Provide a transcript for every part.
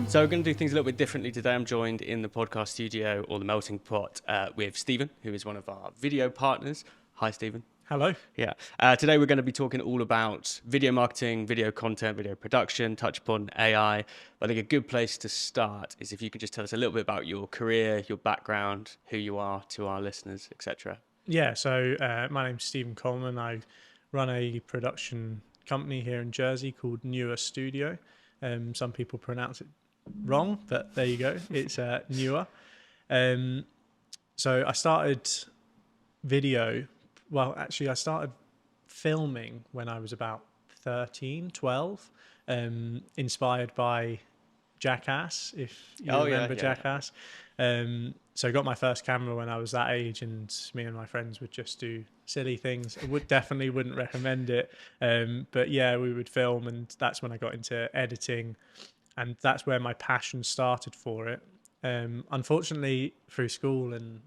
So we're going to do things a little bit differently today. I'm joined in the podcast studio, or the melting pot, with Stephen, who is one of our video partners. Hi, Stephen. Hello. Yeah. Today we're going to be talking all about video marketing, video content, video production, touch upon AI. But I think a good place to start is if you could just tell us a little bit about your career, your background, who you are to our listeners, etc. Yeah, so my name's Stephen Coleman. I run a production company here in Jersey called Neau Studio. Some people pronounce it wrong, but there you go. It's Newer. So I started video. Well, actually, I started filming when I was about 13, 12, inspired by Jackass, if you remember Jackass. So I got my first camera when I was that age, and me and my friends would just do silly things. I wouldn't recommend it. But yeah, we would film, and that's when I got into editing, and that's where my passion started for it. Unfortunately, through school and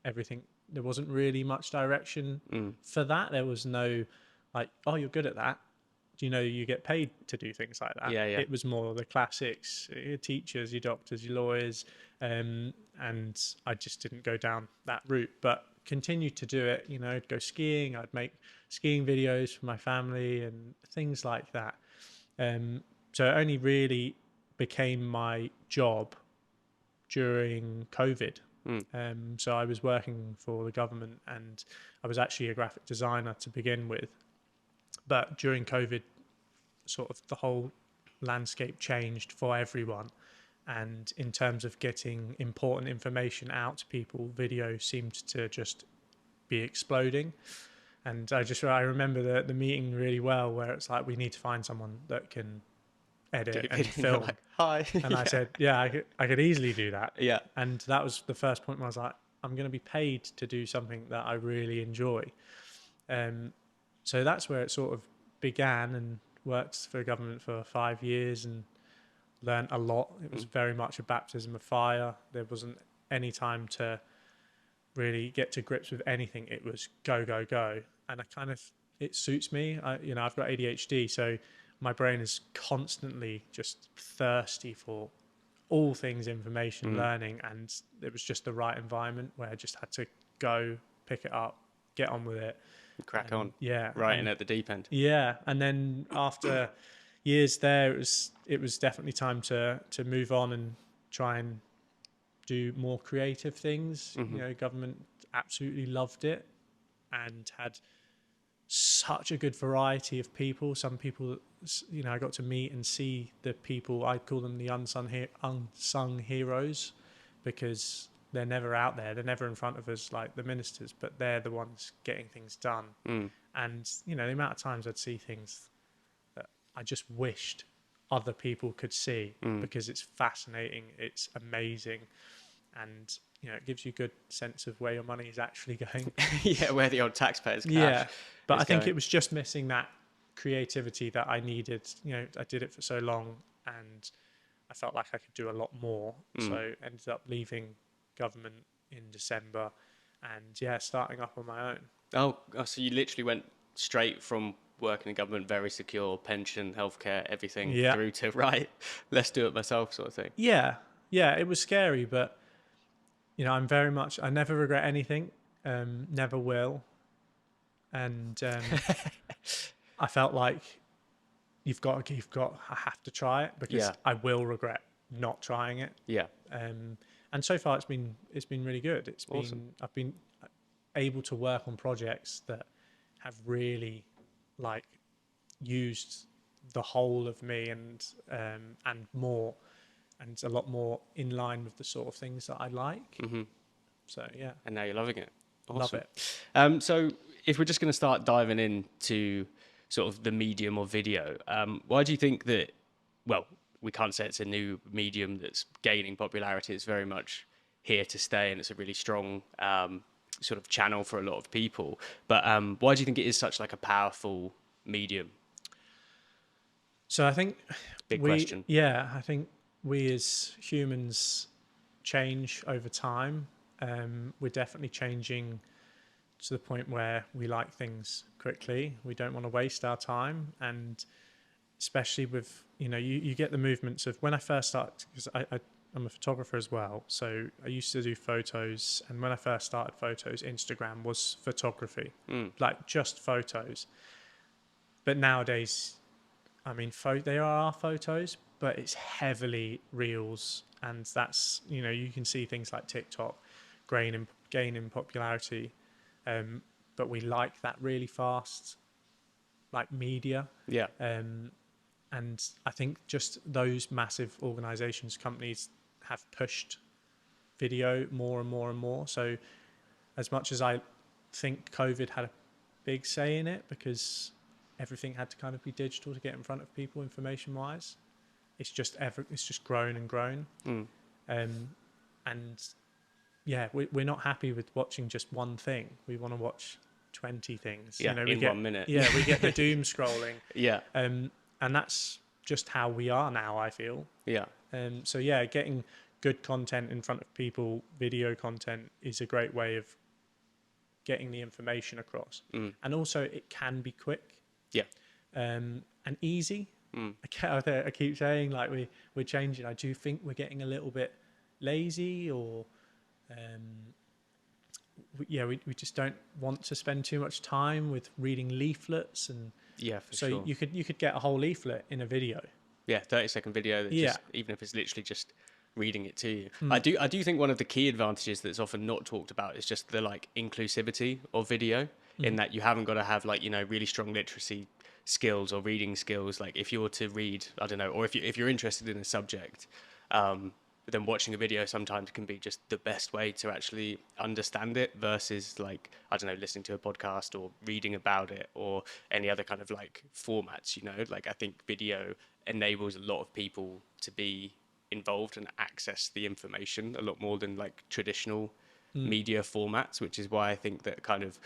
everything, there wasn't really much direction for that. There was no like, oh, you're good at that. You get paid to do things like that. Yeah. It was more the classics, your teachers, your doctors, your lawyers, and I just didn't go down that route, but continued to do it. I'd go skiing, I'd make skiing videos for my family and things like that. So it only really became my job during COVID. So I was working for the government, and I was actually a graphic designer to begin with. But during COVID, sort of the whole landscape changed for everyone. And in terms of getting important information out to people, video seemed to just be exploding. And I remember the meeting really well, where it's like, we need to find someone that can edit and film. Like, hi. And I said, yeah, I could easily do that. Yeah. And that was the first point where I was like, I'm going to be paid to do something that I really enjoy. So that's where it sort of began, and worked for government for 5 years and learned a lot. It was very much a baptism of fire. There wasn't any time to really get to grips with anything. It was go, go, go. And it suits me. I've got ADHD, so my brain is constantly just thirsty for all things information, learning, and it was just the right environment where I just had to go, pick it up, get on with it. Crack on. Yeah. Right in at the deep end. Yeah. And then after years there, it was definitely time to move on and try and do more creative things. Government absolutely loved it and had such a good variety of people. Some people, I got to meet and see the people. I call them the unsung heroes, because they're never out there. They're never in front of us like the ministers, but they're the ones getting things done. And, the amount of times I'd see things that I just wished other people could see, because it's fascinating. It's amazing. And, it gives you a good sense of where your money is actually going. Yeah, where the old taxpayers' cash. Yeah, but I think going. it was just missing that creativity that I needed. I did it for so long, and I felt like I could do a lot more. So ended up leaving government in December, and starting up on my own. Oh, so you literally went straight from working in government, very secure, pension, healthcare, everything, through to, right, let's do it myself sort of thing. Yeah, it was scary, but I never regret anything, never will. And I felt like I have to try it, because I will regret not trying it. Yeah. And so far it's been really good. Awesome. I've been able to work on projects that have really used the whole of me, and more, and a lot more in line with the sort of things that I like. So yeah. And now you're loving it. Awesome. Love it. So if we're just going to start diving into sort of the medium of video, why do you think that, well, we can't say it's a new medium that's gaining popularity. It's very much here to stay, and it's a really strong sort of channel for a lot of people. But why do you think it is such like a powerful medium? So I think Big question. Yeah, I think we as humans change over time. We're definitely changing to the point where we like things quickly. We don't want to waste our time, and especially with, you get the movements of when I first started, because I'm a photographer as well. So I used to do photos. And when I first started photos, Instagram was photography, like just photos. But nowadays, I mean, they are photos, but it's heavily reels. And that's, you can see things like TikTok gaining popularity. But we like that really fast, like media. Yeah. And I think just those massive organizations, companies have pushed video more and more and more. So as much as I think COVID had a big say in it, because everything had to kind of be digital to get in front of people information wise, it's just grown and grown. And yeah, we're not happy with watching just one thing. We want to watch 20 things. Yeah, we in get, 1 minute. Yeah, we get the doom scrolling. Yeah. And that's just how we are now, I feel. Yeah. So yeah, getting good content in front of people, video content, is a great way of getting the information across. And also it can be quick. Yeah. And easy. I keep saying, like, we're changing. I do think we're getting a little bit lazy, or we just don't want to spend too much time with reading leaflets. And Yeah, for so sure. you could get a whole leaflet in a video. Yeah, 30-second video that just, even if it's literally just reading it to you. I do think one of the key advantages that's often not talked about is just the like inclusivity of video, in that you haven't got to have like, really strong literacy skills or reading skills. Like if you're to read, I don't know, or if you're interested in a subject, then watching a video sometimes can be just the best way to actually understand it, versus like, I don't know, listening to a podcast or reading about it or any other kind of like formats, like I think video enables a lot of people to be involved and access the information a lot more than like traditional media formats, which is why I think that kind of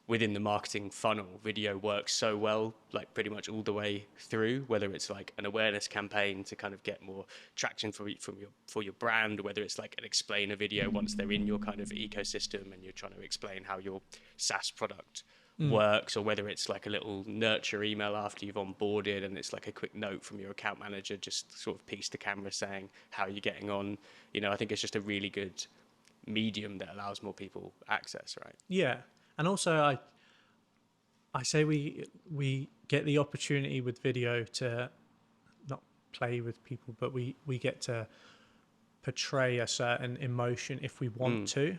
within the marketing funnel, video works so well, like pretty much all the way through, whether it's like an awareness campaign to kind of get more traction for your brand, whether it's like an explainer video once they're in your kind of ecosystem and you're trying to explain how your SaaS product works, or whether it's like a little nurture email after you've onboarded and it's like a quick note from your account manager, just sort of piece to camera saying how you're getting on. I think it's just a really good medium that allows more people access, right? Yeah. And also, I say we get the opportunity with video to not play with people, but we get to portray a certain emotion if we want to.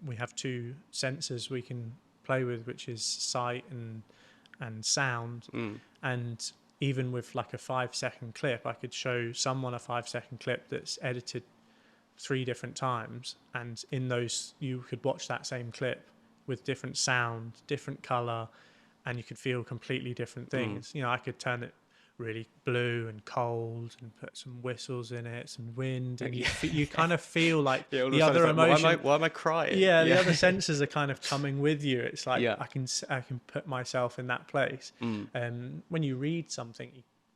We have two senses we can play with, which is sight and sound. And even with like a 5-second clip, I could show someone a 5-second clip that's edited 3 different times, and in those you could watch that same clip with different sound, different color, and you could feel completely different things. I could turn it really blue and cold and put some whistles in it, some wind, and you kind of feel like the other emotion. Like, why am I crying? Yeah, the other senses are kind of coming with you. It's like I can put myself in that place. When you read something,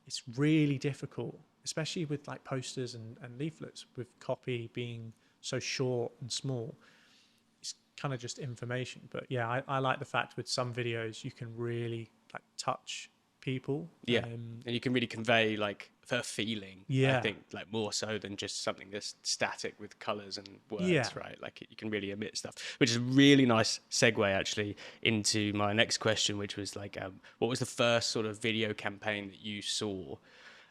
it's really difficult, especially with like posters and leaflets, with copy being so short and small. It's kind of just information. But yeah, I like the fact with some videos you can really like touch people. And you can really convey like a feeling. I think like more so than just something that's static with colors and words, right? Like you can really emit stuff, which is a really nice segue actually into my next question, which was like, what was the first sort of video campaign that you saw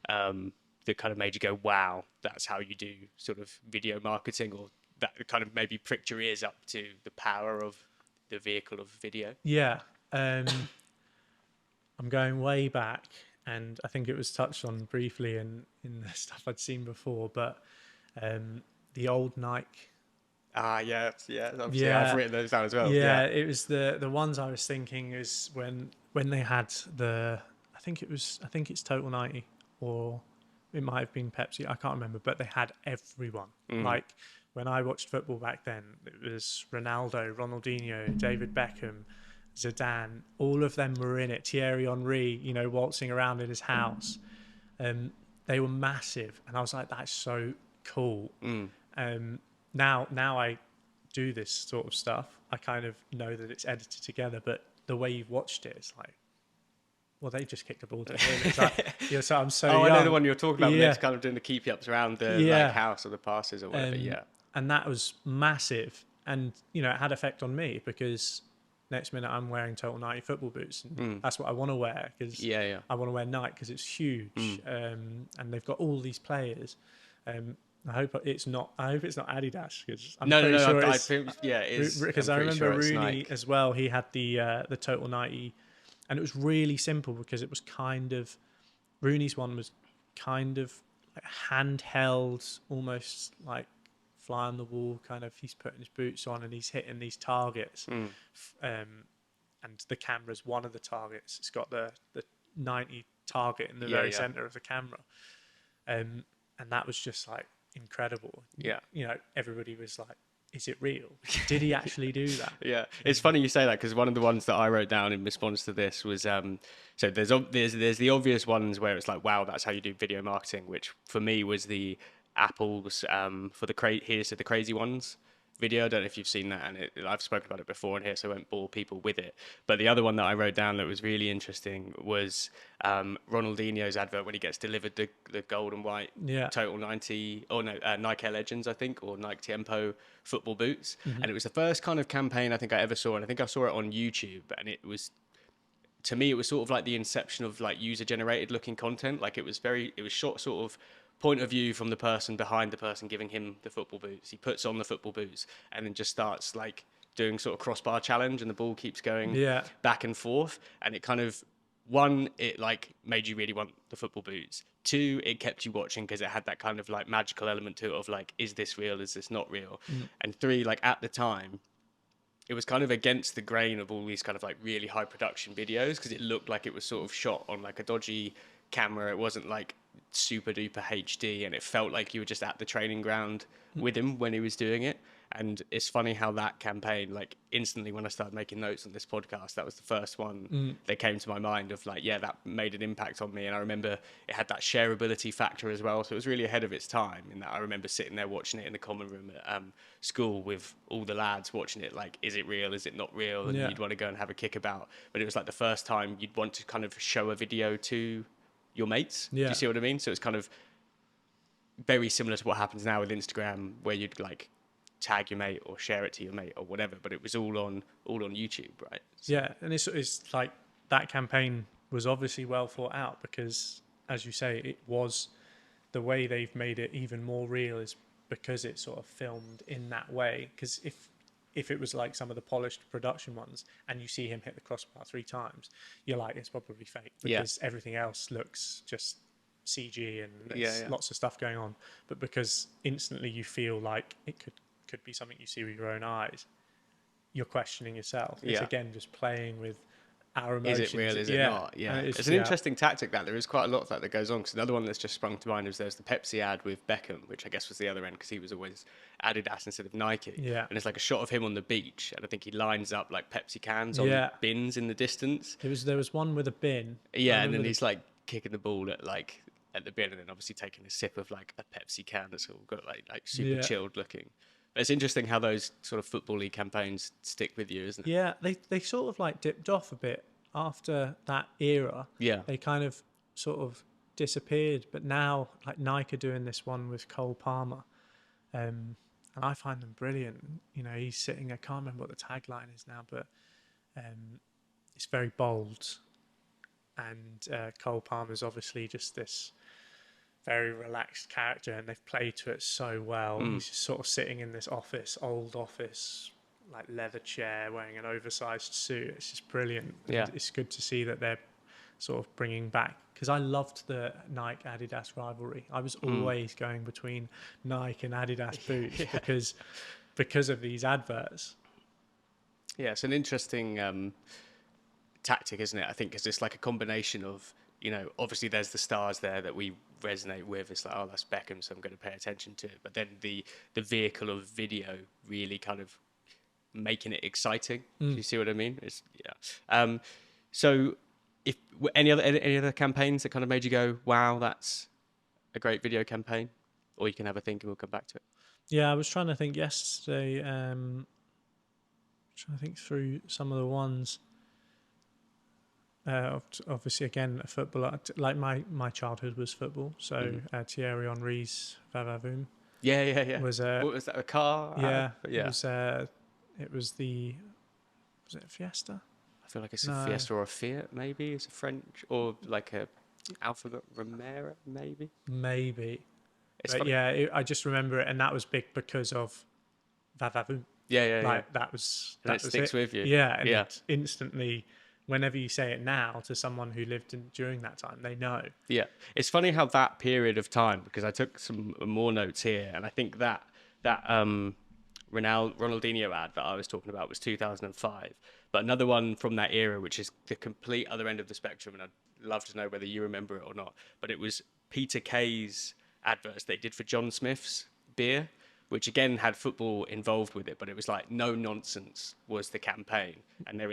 that kind of made you go, wow, that's how you do sort of video marketing, or that kind of maybe pricked your ears up to the power of the vehicle of video? Yeah. I'm going way back, and I think it was touched on briefly in the stuff I'd seen before, but the old Nike. Yeah. Obviously, I've written those down as well. Yeah, it was the ones I was thinking is when they had I think it's Total 90, or it might have been Pepsi. I can't remember, but they had everyone. Like when I watched football back then, it was Ronaldo, Ronaldinho, David Beckham, Zidane. All of them were in it. Thierry Henry, waltzing around in his house. They were massive, and I was like, that's so cool. Now I do this sort of stuff. I kind of know that it's edited together, but the way you've watched it, it's like, well, they just kicked the ball to him. It's like, so I'm so Oh, young. I know the one you're talking about. Yeah. That's kind of doing the keepy ups around the like house or the passes or whatever. Yeah. And that was massive. And, it had effect on me because next minute I'm wearing total Nike football boots. And that's what I want to wear because I want to wear Nike because it's huge. And they've got all these players. I hope it's not Adidas because I'm pretty sure I it's, think, yeah, it is. because I remember Rooney as well. He had the total Nike, and it was really simple because it was kind of, Rooney's one was kind of like handheld, almost like fly on the wall kind of. He's putting his boots on and he's hitting these targets, and the camera's one of the targets. It's got the 90 target in the very center of the camera, and that was just like incredible. Yeah, everybody was like, is it real? Did he actually do that? Yeah, it's funny you say that because one of the ones that I wrote down in response to this was so there's the obvious ones where it's like, wow, that's how you do video marketing, which for me was the Apple's for the here's to the crazy ones video. I don't know if you've seen that, and I've spoken about it before in here, so I won't bore people with it. But the other one that I wrote down that was really interesting was Ronaldinho's advert when he gets delivered the gold and white total 90 or no Nike Air Legends, I think, or Nike Tempo football boots, and it was the first kind of campaign I think I ever saw, and I think I saw it on YouTube, and it was, to me, it was sort of like the inception of like user generated looking content. Like it was shot sort of point of view from the person behind the person giving him the football boots. He puts on the football boots and then just starts like doing sort of crossbar challenge, and the ball keeps going back and forth. And it kind of, one, it like made you really want the football boots. Two, it kept you watching because it had that kind of like magical element to it of like, is this real? Is this not real? And three, like at the time, it was kind of against the grain of all these kind of like really high production videos because it looked like it was sort of shot on like a dodgy camera. It wasn't like super duper HD, and it felt like you were just at the training ground with him when he was doing it. And it's funny how that campaign, like instantly when I started making notes on this podcast, that was the first one that came to my mind of like, yeah, that made an impact on me. And I remember it had that shareability factor as well. So it was really ahead of its time in that I remember sitting there watching it in the common room at school with all the lads watching it like, is it real? Is it not real? And you'd want to go and have a kick about. But it was like the first time you'd want to kind of show a video to your mates. Do you see what I mean? So it's kind of very similar to what happens now with Instagram, where you'd like tag your mate or share it to your mate or whatever, but it was all on YouTube, right? So. Yeah, and it's like that campaign was obviously well thought out because, as you say, it was, the way they've made it even more real is because it's sort of filmed in that way. Because if it was like some of the polished production ones and you see him hit the crossbar 3 times, you're like, it's probably fake because everything else looks just CG and there's lots of stuff going on. But because instantly you feel like it could be something you see with your own eyes, you're questioning yourself. It's again just playing with our emotions. Is it real? Is it not? Yeah, it's an interesting tactic that there is quite a lot of that goes on. Because another one that's just sprung to mind is there's the Pepsi ad with Beckham, which I guess was the other end because he was always Adidas instead of Nike. Yeah, and it's like a shot of him on the beach, and I think he lines up like Pepsi cans on bins in the distance. There was one with a bin. Yeah, and then he's like kicking the ball at the bin, and then obviously taking a sip of like a Pepsi can that's all got like super chilled looking. It's interesting how those sort of football-y campaigns stick with you, isn't it? Yeah, they sort of like dipped off a bit after that era. Yeah. They kind of sort of disappeared, but now like Nike are doing this one with Cole Palmer, and I find them brilliant. He's sitting, I can't remember what the tagline is now, but it's very bold, and Cole Palmer's obviously just this very relaxed character, and they've played to it so well. He's just sort of sitting in this old office, like leather chair, wearing an oversized suit. It's just brilliant. Yeah. And it's good to see that they're sort of bringing back, because I loved the Nike Adidas rivalry. I was always going between Nike and Adidas boots because of these adverts. Yeah, it's an interesting tactic, isn't it? I think because it's like a combination of, obviously there's the stars there that we resonate with. It's like, oh, that's Beckham, so I'm going to pay attention to it. But then the vehicle of video really kind of making it exciting. Do you see what I mean? So if any other campaigns that kind of made you go, wow, that's a great video campaign, or you can have a think and we'll come back to it. Yeah, I was trying to think yesterday, trying to think through some of the ones. Obviously, again, a footballer. Like my childhood was football. So Thierry Henry's Vavavoom Yeah. was What was that? A car? yeah. Yeah. It was was it a Fiesta? I feel like it's a No, Fiesta or a Fiat, maybe. It's a French or like a Alfa Romero, maybe. maybe. It's But funny. yeah, I just remember it, and that was big because of Vavavoom. Yeah. Like that was And it sticks it. with you. Yeah, and Yeah. it instantly, whenever you say it now to someone who lived during that time, they know. Yeah, it's funny how that period of time, because I took some more notes here, and I think that Ronaldinho ad that I was talking about was 2005. But another one from that era, which is the complete other end of the spectrum, and I'd love to know whether you remember it or not. But it was Peter Kay's adverts they did for John Smith's beer, which again had football involved with it, but it was like no nonsense was the campaign, and they're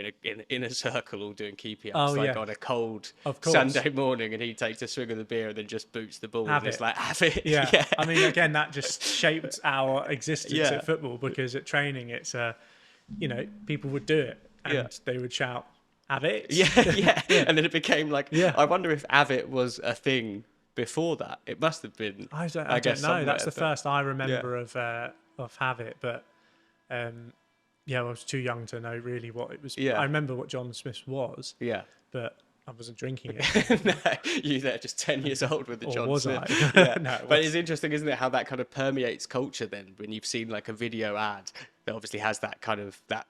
in a circle all doing keepy ups Oh like yeah, on a cold of course. Sunday morning, and he takes a swig of the beer and then just boots the ball Have and it's it. like have it. Yeah. Yeah. I mean, again, that just shaped our existence Yeah. at football, because at training, it's people would do it and Yeah. they would shout, "Have it!" Yeah. And then it became like, Yeah. I wonder if Avit was a thing before that. It must have been. I don't guess know. That's somewhere, the first I remember Yeah. of Have It, but yeah, I was too young to know really what it was. Yeah. I remember what John Smith was, Yeah. but I wasn't drinking it. No, you there just 10 years old with the Or John was Smith. I? Yeah. No, it But was. it's interesting, isn't it, how that kind of permeates culture then when you've seen like a video ad that obviously has that kind of that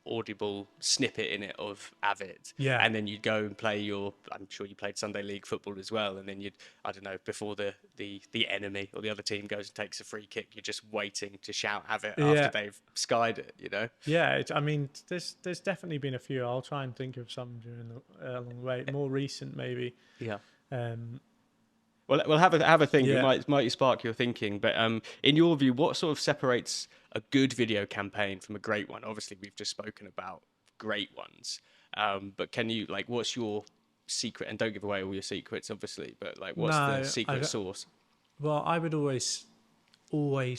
audible snippet in it of Avid. Yeah. And then you'd go and play I'm sure you played Sunday League football as well, and then I don't know, before the enemy or the other team goes and takes a free kick, you're just waiting to shout Avid Yeah. after they've skied it, you know? Yeah, I mean, there's definitely been a few. I'll try and think of some during along the way. More recent, maybe. Yeah. Um, Well, we'll have a think. Yeah. It might spark your thinking. But in your view, what sort of separates a good video campaign from a great one? Obviously, we've just spoken about great ones. But can you what's your secret? And don't give away all your secrets, obviously. But what's No, the secret sauce? well, I would always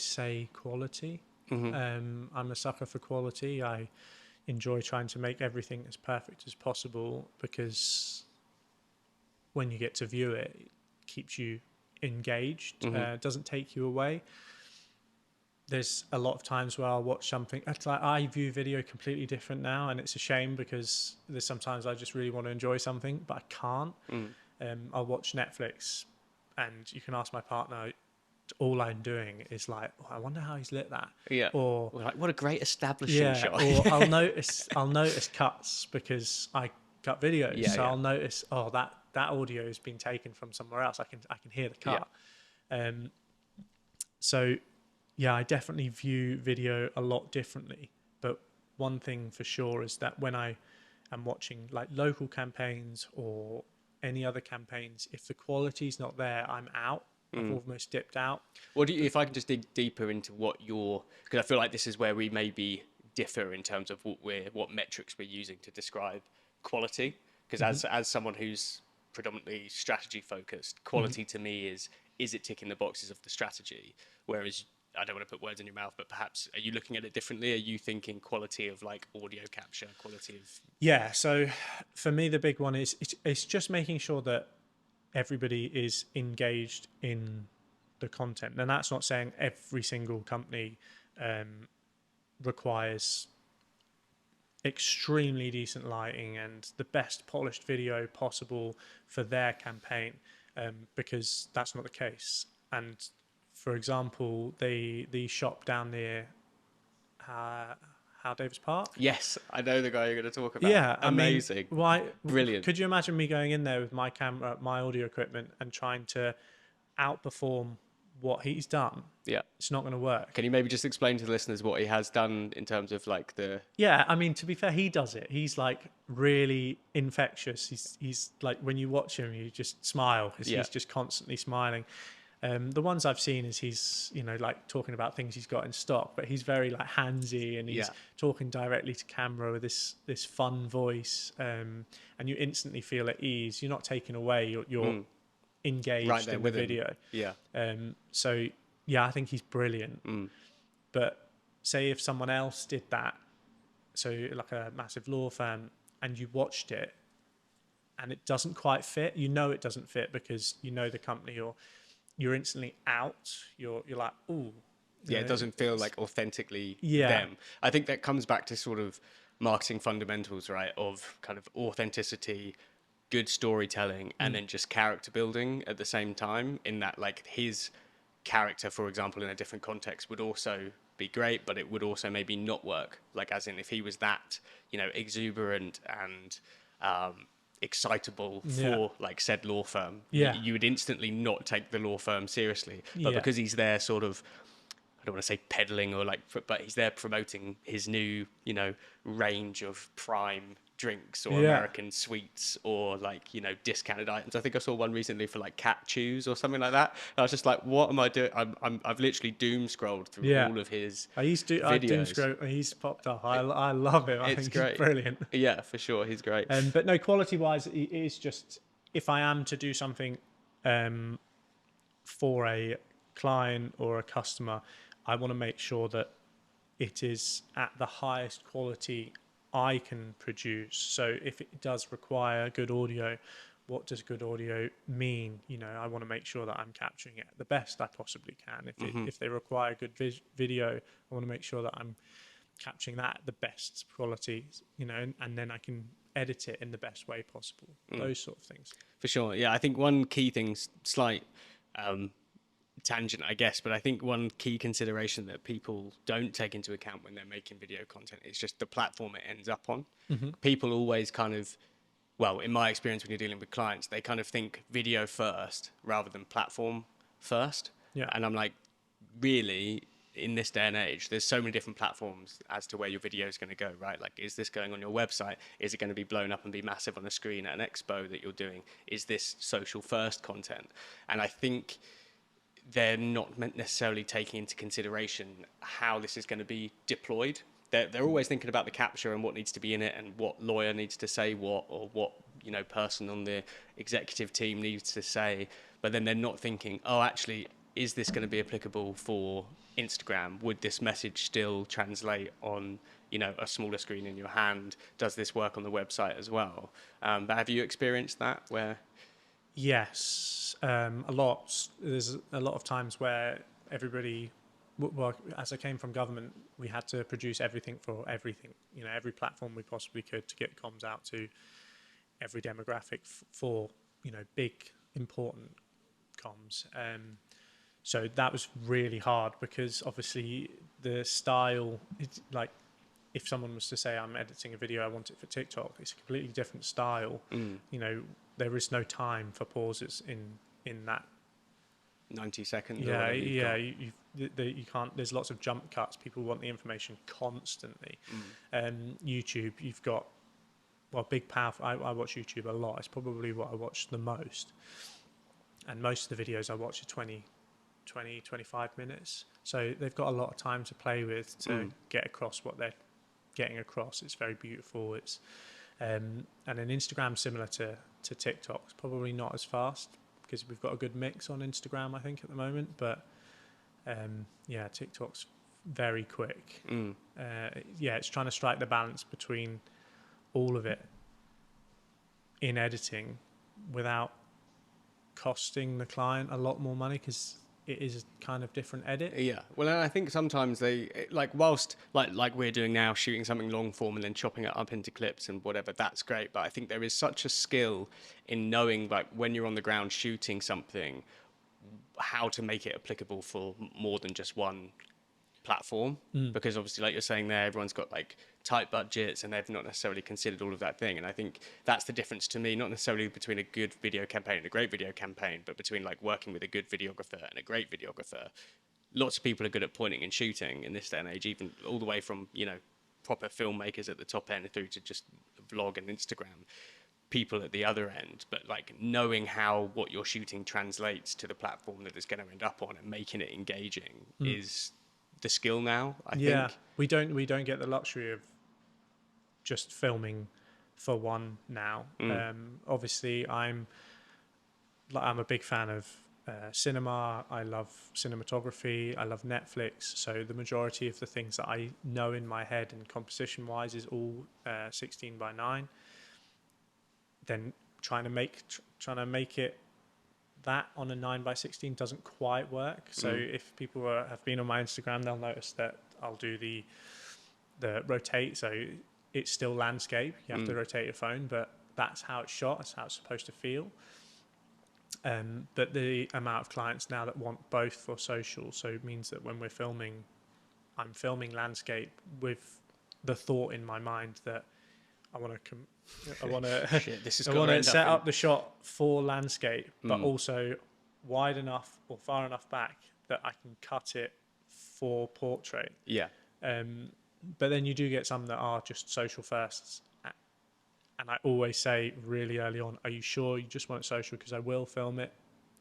say quality. I'm a sucker for quality. I enjoy trying to make everything as perfect as possible, because when you get to view it, it keeps you engaged. It doesn't take you away. There's a lot of times where I'll watch something. It's like I view video completely different now, and it's a shame, because there's sometimes I just really want to enjoy something, but I can't. I'll watch Netflix, and you can ask my partner. All I'm doing is like, oh, I wonder how he's lit that. Yeah. Or Well, what a great establishing shot. or I'll notice cuts, because I cut videos. Yeah, So yeah. I'll notice, oh, that audio has been taken from somewhere else. I can hear the cut. So yeah, I definitely view video a lot differently. But one thing for sure is that when I am watching like local campaigns or any other campaigns, if the quality's not there, I'm out. I've almost dipped out. What do you, if I can just dig deeper into because I feel like this is where we maybe differ in terms of what metrics we're using to describe quality. Because as someone who's predominantly strategy focused, quality to me is it ticking the boxes of the strategy? Whereas I don't want to put words in your mouth, but perhaps are you looking at it differently? Are you thinking quality of audio capture, quality of? Yeah. So for me, the big one is it's just making sure that everybody is engaged in the content. And that's not saying every single company requires extremely decent lighting and the best polished video possible for their campaign, because that's not the case. And for example, the shop down near How Davis Park. Yes, I know the guy you're going to talk about. Yeah, amazing. I mean, why? Brilliant. Could you imagine me going in there with my camera, my audio equipment, and trying to outperform what he's done? Yeah. It's not going to work. Can you maybe just explain to the listeners what he has done in terms of the? Yeah, I mean, to be fair, he does it. He's really infectious. He's like, when you watch him, you just smile, because he's just constantly smiling. The ones I've seen is he's, talking about things he's got in stock, but he's very handsy, and he's talking directly to camera with this fun voice, and you instantly feel at ease. You're not taken away. You're engaged Right there in the with him. video. Yeah. So yeah, I think he's brilliant. But say if someone else did that, so like a massive law firm, and you watched it, and it doesn't quite fit, you know it doesn't fit because you know the company, or you're instantly out. You're like, ooh. Yeah, it doesn't feel like authentically Yeah. them. I think that comes back to sort of marketing fundamentals, right? Of kind of authenticity, good storytelling, and then just character building at the same time. In that, like, his character, for example, in a different context would also be great, but it would also maybe not work. Like, as in, if he was that, exuberant and excitable Yeah. for like said law firm, Yeah. you would instantly not take the law firm seriously. But Yeah. because he's there sort of, I don't want to say peddling or like, but he's there promoting his new, range of prime drinks or Yeah. American sweets or like, discounted items. I think I saw one recently for like cat chews or something like that. And I was just like, what am I doing? I've literally doom scrolled through Yeah. all of his I doom videos. scroll. He's popped up. I love him. I It's think he's great. brilliant. Yeah, for sure. He's great. But no, quality wise, it is just, if I am to do something for a client or a customer, I want to make sure that it is at the highest quality I can produce. So if it does require good audio, what does good audio mean? I want to make sure that I'm capturing it the best I possibly can. If they require good video, I want to make sure that I'm capturing that at the best quality, and then I can edit it in the best way possible. Those sort of things. For sure. Yeah, I think one key thing, slight tangent, I guess, but I think one key consideration that people don't take into account when they're making video content is just the platform it ends up on. People always kind of, well, in my experience, when you're dealing with clients, they kind of think video first rather than platform first. Yeah. And I'm like, really, in this day and age, there's so many different platforms as to where your video is going to go, right? Like, is this going on your website? Is it going to be blown up and be massive on a screen at an expo that you're doing? Is this social first content? And I think they're not necessarily taking into consideration how this is going to be deployed. They're always thinking about the capture and what needs to be in it and what lawyer needs to say what, or what person on the executive team needs to say. But then they're not thinking, oh, actually, is this going to be applicable for Instagram? Would this message still translate on a smaller screen in your hand? Does this work on the website as well? But have you experienced that where? Yes, a lot. There's a lot of times where everybody, well, as I came from government, we had to produce everything for everything, every platform we possibly could to get comms out to every demographic for, big, important comms. So that was really hard because obviously the style, like if someone was to say I'm editing a video, I want it for TikTok, it's a completely different style. There is no time for pauses in that 90 seconds. Yeah, yeah. You can't. There's lots of jump cuts. People want the information constantly. YouTube, you've got big powerful. I watch YouTube a lot. It's probably what I watch the most. And most of the videos I watch are 20, 25 minutes. So they've got a lot of time to play with to get across what they're getting across. It's very beautiful. It's and then Instagram, similar to TikTok, it's probably not as fast because we've got a good mix on Instagram, I think, at the moment. But TikTok's very quick. It's trying to strike the balance between all of it in editing without costing the client a lot more money because it is a kind of different edit. Yeah. Well, and I think sometimes they, like, whilst like we're doing now, shooting something long form and then chopping it up into clips and whatever, that's great. But I think there is such a skill in knowing, like, when you're on the ground shooting something, how to make it applicable for more than just one platform. Because obviously, like you're saying there, everyone's got like tight budgets and they've not necessarily considered all of that thing. And I think that's the difference to me, not necessarily between a good video campaign and a great video campaign, but between like working with a good videographer and a great videographer. Lots of people are good at pointing and shooting in this day and age, even all the way from, proper filmmakers at the top end through to just vlog and Instagram people at the other end. But like knowing how what you're shooting translates to the platform that it's going to end up on and making it engaging is the skill now, I think. We don't get the luxury of just filming for one now. Obviously, I'm a big fan of cinema. I love cinematography. I love Netflix. So the majority of the things that I know in my head and composition wise is all 16:9. Then trying to make it that on a 9x16 doesn't quite work. So if people have been on my Instagram, they'll notice that I'll do the rotate. So it's still landscape. You have to rotate your phone, but that's how it's shot. That's how it's supposed to feel. But the amount of clients now that want both for social, so it means that when we're filming, I'm filming landscape with the thought in my mind that I want to set up the shot for landscape, but also wide enough or far enough back that I can cut it for portrait. Yeah. But then you do get some that are just social firsts. And I always say really early on, are you sure you just want it social? Because I will film it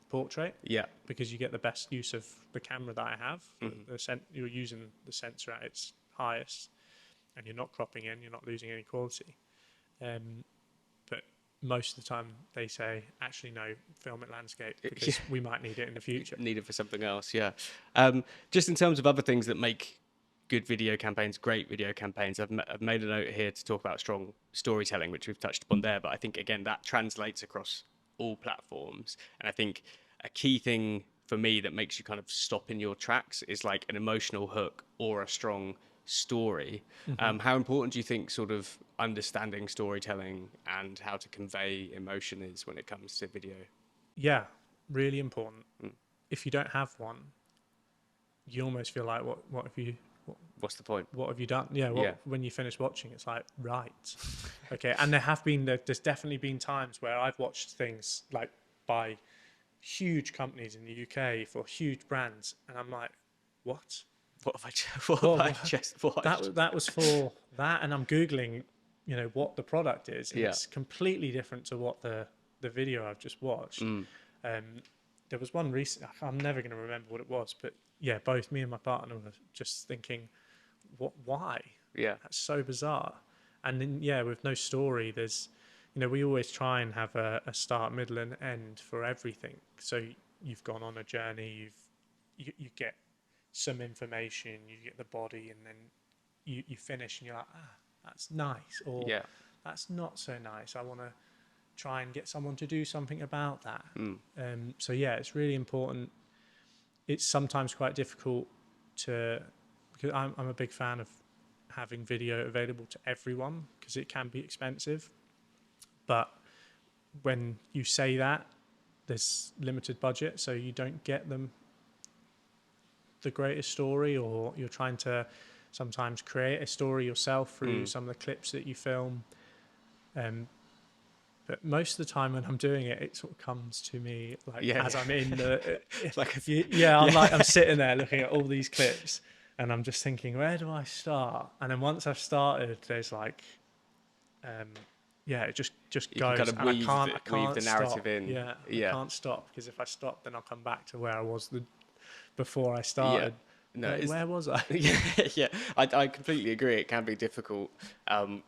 portrait. Yeah. Because you get the best use of the camera that I have. You're using the sensor at its highest, and you're not cropping in, you're not losing any quality. But most of the time they say, actually, no, film it landscape because we might need it in the future. Need it for something else, yeah. Just in terms of other things that make good video campaigns, great video campaigns, I've made a note here to talk about strong storytelling, which we've touched upon there. But I think, again, that translates across all platforms. And I think a key thing for me that makes you kind of stop in your tracks is like an emotional hook or a strong story. How important do you think sort of understanding storytelling and how to convey emotion is when it comes to video? Yeah, really important. If you don't have one, you almost feel like, what have you... What's the point? What have you done? Yeah, when you finish watching, it's like, right. Okay, and there's definitely been times where I've watched things like by huge companies in the UK for huge brands, and I'm like, what? What have I just watched? That was for that, and I'm Googling, what the product is, and it's completely different to what the video I've just watched. There was one recent, I'm never going to remember what it was, but yeah, both me and my partner were just thinking, why? Yeah. That's so bizarre. And then, with no story, there's, we always try and have a start, middle, and end for everything. So you've gone on a journey, you get some information, you get the body, and then you finish and you're like, that's nice, or that's not so nice. I want to try and get someone to do something about that. So it's really important. It's sometimes quite difficult because I'm a big fan of having video available to everyone because it can be expensive. But when you say that, there's limited budget, so you don't get them the greatest story, or you're trying to sometimes create a story yourself through some of the clips that you film. But most of the time when I'm doing it, it sort of comes to me as I'm in the, I'm sitting there looking at all these clips, and I'm just thinking, where do I start? And then once I've started, there's like, it just you goes, can kind of and I can't weave the narrative stop. in. I can't stop, because if I stop, then I'll come back to where I was before I started. No, where was I? I completely agree. It can be difficult. And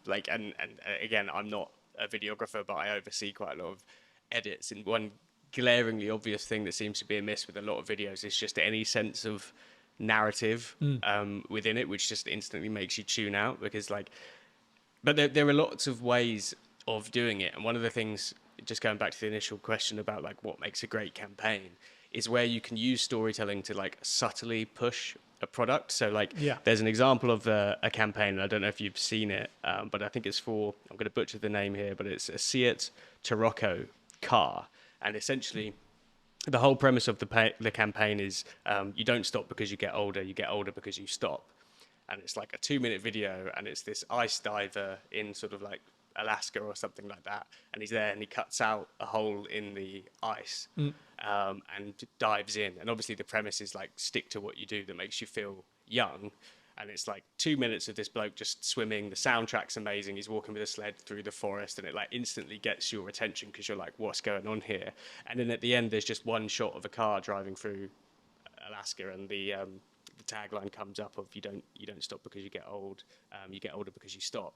again, I'm not a videographer, but I oversee quite a lot of edits. And one glaringly obvious thing that seems to be amiss with a lot of videos is just any sense of narrative within it, which just instantly makes you tune out. Because but there are lots of ways of doing it. And one of the things, just going back to the initial question about what makes a great campaign, is where you can use storytelling to subtly push a product. So there's an example of a campaign, and I don't know if you've seen it, but I think it's I'm going to butcher the name here, but it's a Seat Tarocco car. And essentially the whole premise of the campaign is you don't stop because you get older because you stop. And it's like a 2-minute video, and it's this ice diver in sort of Alaska or something like that, and he's there and he cuts out a hole in the ice and dives in. And obviously the premise is stick to what you do that makes you feel young. And it's 2 minutes of this bloke just swimming. The soundtrack's amazing. He's walking with a sled through the forest, and it instantly gets your attention because you're like, what's going on here? And then at the end, there's just one shot of a car driving through Alaska, and the tagline comes up of you don't stop because you get old, you get older because you stop.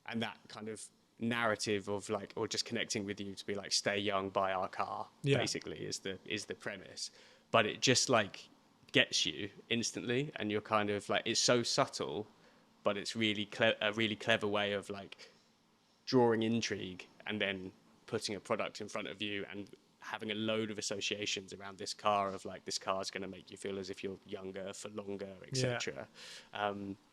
And that kind of narrative of or just connecting with you to be stay young, buy our car, basically is the premise. But it just gets you instantly, and you're kind of it's so subtle, but it's really a really clever way of drawing intrigue and then putting a product in front of you and having a load of associations around this car of like, this car is going to make you feel as if you're younger for longer, etc.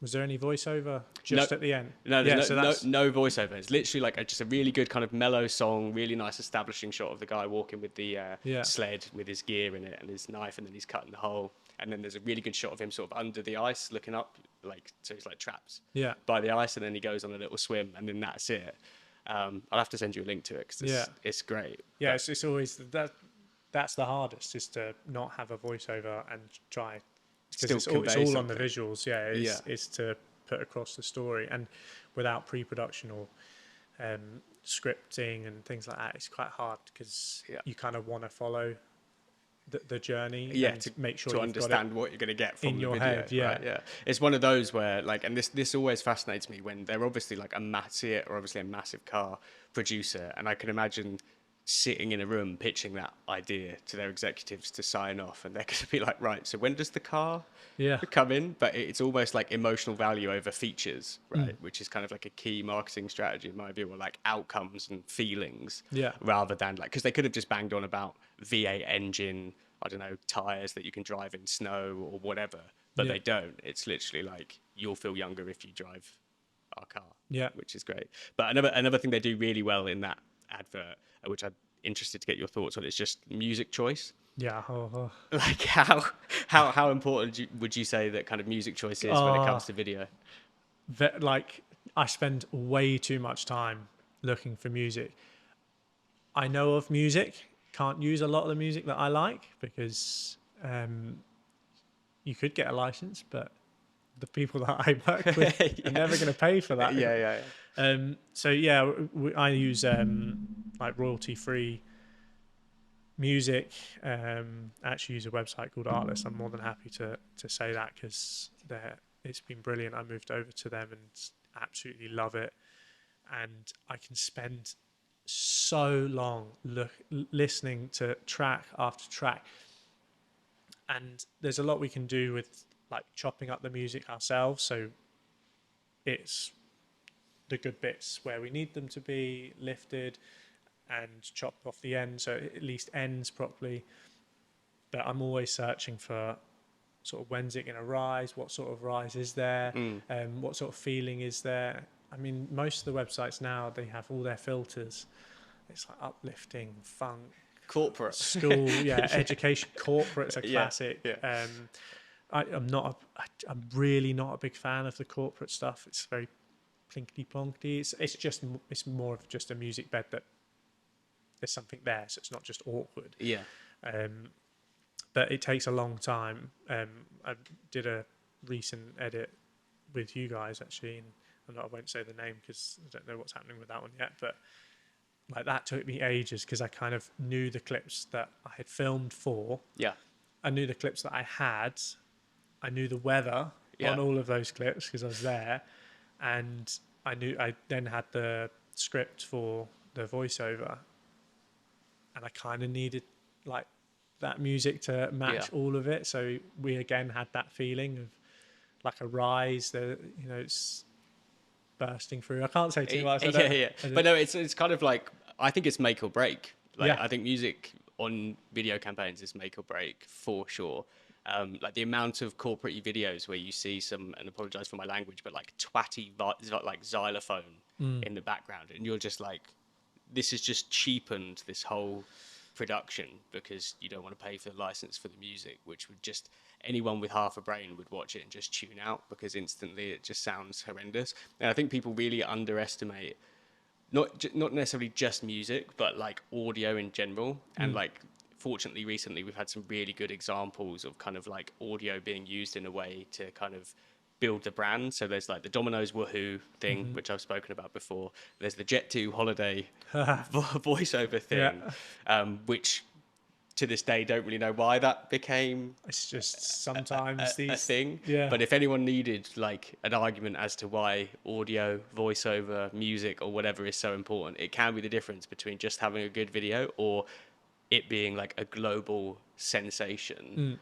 Was there any voiceover No, just at the end? no, there's Yeah, no, so that's no voiceover. It's literally like just a really good kind of mellow song, really nice establishing shot of the guy walking with the sled with his gear in it and his knife, and then he's cutting the hole. And then there's a really good shot of him sort of under the ice looking up, like, so he's like trapped by the ice, and then he goes on a little swim, and then that's it. I'll have to send you a link to it because it's great. Yeah, it's always that's the hardest, is to not have a voiceover and try, because it's all on the visuals. It's to put across the story, and without pre-production or scripting and things like that, it's quite hard because you kind of want to follow the journey to make sure to you've understand got it what you're going to get from in the your video, head. right? It's one of those where like, and this always fascinates me when they're obviously like a massive car producer, and I can imagine sitting in a room pitching that idea to their executives to sign off, and they're going to be like, right, so when does the car come in? But it's almost like emotional value over features, right? Which is kind of like a key marketing strategy in my view, or like outcomes and feelings, rather than like, because they could have just banged on about V8 engine, I don't know, tires that you can drive in snow or whatever, but they don't. It's literally like, you'll feel younger if you drive our car, which is great. But another thing they do really well in that advert, which I'm interested to get your thoughts on, is just music choice. Like how important would you say that kind of music choice is when it comes to video? Like, I spend way too much time looking for music. I know of music, can't use a lot of the music that I like because you could get a license, but the people that I work with are never going to pay for that. I use like royalty-free music. I actually use a website called Artlist. I'm more than happy to say that because it's been brilliant. I moved over to them and absolutely love it, and I can spend so long listening to track after track, and there's a lot we can do with like chopping up the music ourselves, so it's the good bits where we need them to be lifted and chopped off the end so it at least ends properly. But I'm always searching for sort of, when's it going to rise, what sort of rise is there, what sort of feeling is there. I mean, most of the websites now, they have all their filters. It's like uplifting, funk, corporate, school, education. Corporate's a classic. I'm really not a big fan of the corporate stuff. It's very plinkety plonkety. It's more of just a music bed that there's something there, so it's not just awkward. But it takes a long time. I did a recent edit with you guys actually, and I won't say the name because I don't know what's happening with that one yet, but like, that took me ages because I kind of knew the clips that I had filmed for. I knew the clips that I had. I knew the weather on all of those clips because I was there, and I then had the script for the voiceover, and I kind of needed like that music to match all of it. So we again had that feeling of like a rise that, it's bursting through. I can't say too much. But no, it's kind of like, I think it's make or break. Like, I think music on video campaigns is make or break for sure. Like the amount of corporate videos where you see some, and apologize for my language, but like twatty like xylophone in the background, and you're just like, this has just cheapened this whole production because you don't want to pay for the license for the music, which would just, anyone with half a brain would watch it and just tune out because instantly it just sounds horrendous. And I think people really underestimate not necessarily just music, but like audio in general. And like, fortunately recently we've had some really good examples of kind of like audio being used in a way to kind of build the brand. So there's like the Domino's Woohoo thing, which I've spoken about before. There's the Jet2 holiday voiceover thing, which to this day don't really know why that became, it's just sometimes a thing. But if anyone needed like an argument as to why audio, voiceover, music or whatever is so important, it can be the difference between just having a good video or it being like a global sensation,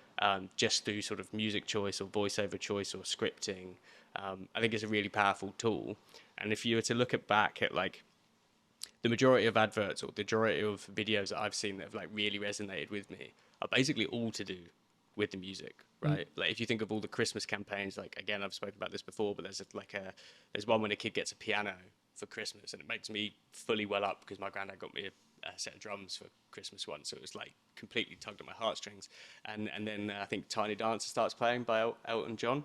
just through sort of music choice or voiceover choice or scripting. I think it's a really powerful tool. And if you were to look back at like the majority of adverts or the majority of videos that I've seen that have like really resonated with me are basically all to do with the music, right? Like if you think of all the Christmas campaigns, like again, I've spoken about this before, but there's one when a kid gets a piano for Christmas, and it makes me fully well up because my granddad got me a set of drums for Christmas once, so it was like completely tugged at my heartstrings. And then I think Tiny Dancer starts playing by Elton John.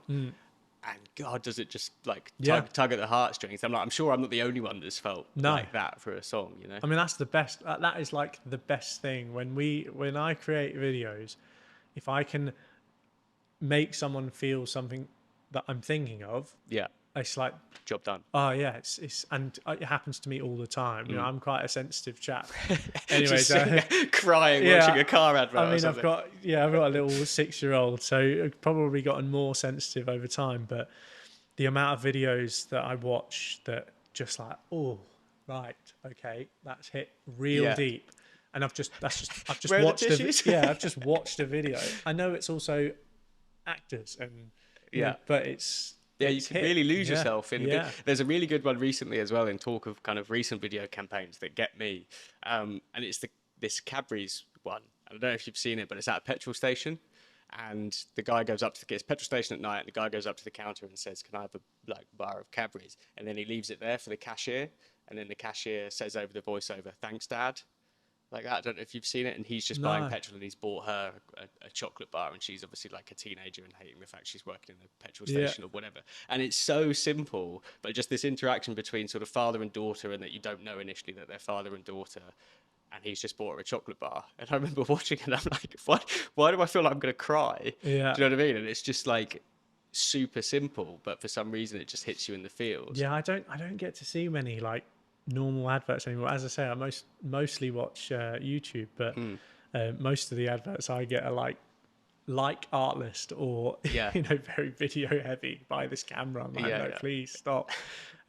And God, does it just like tug at the heartstrings? I'm sure I'm not the only one that's felt like that for a song, you know? I mean, that's the best. That is like the best thing when I create videos. If I can make someone feel something that I'm thinking of, Yeah, it's like job done. oh yeah, it's and it happens to me all the time. You know, I'm quite a sensitive chap. Anyway, Anyways, crying watching a car advert. I mean, I've got a little 6-year-old, so I've probably gotten more sensitive over time. But the amount of videos that I watch that just like, oh, right, okay, that's hit real deep, and I've just watched I've just watched a video. I know it's also actors and but it's you can really lose yourself in. There's a really good one recently as well in talk of kind of recent video campaigns that get me, and it's this Cadbury's one. I don't know if you've seen it, but it's at a petrol station, and the guy goes up to it's petrol station at night, and the guy goes up to the counter and says, "Can I have a bar of Cadbury's?" And then he leaves it there for the cashier, and then the cashier says over the voiceover, "Thanks, Dad." Like that. I don't know if you've seen it, and he's just buying petrol, and he's bought her a chocolate bar, and she's obviously like a teenager and hating the fact she's working in a petrol station or whatever. And it's so simple, but just this interaction between sort of father and daughter, and that you don't know initially that they're father and daughter, and he's just bought her a chocolate bar. And I remember watching it, and I'm like, why do I feel like I'm gonna cry? Do you know what I mean? And it's just like super simple, but for some reason it just hits you in the feels. Yeah, I don't get to see many like normal adverts anymore. As I say, I mostly watch YouTube, but most of the adverts I get are like Artlist or very video heavy. Buy this camera. I'm like, no, please stop.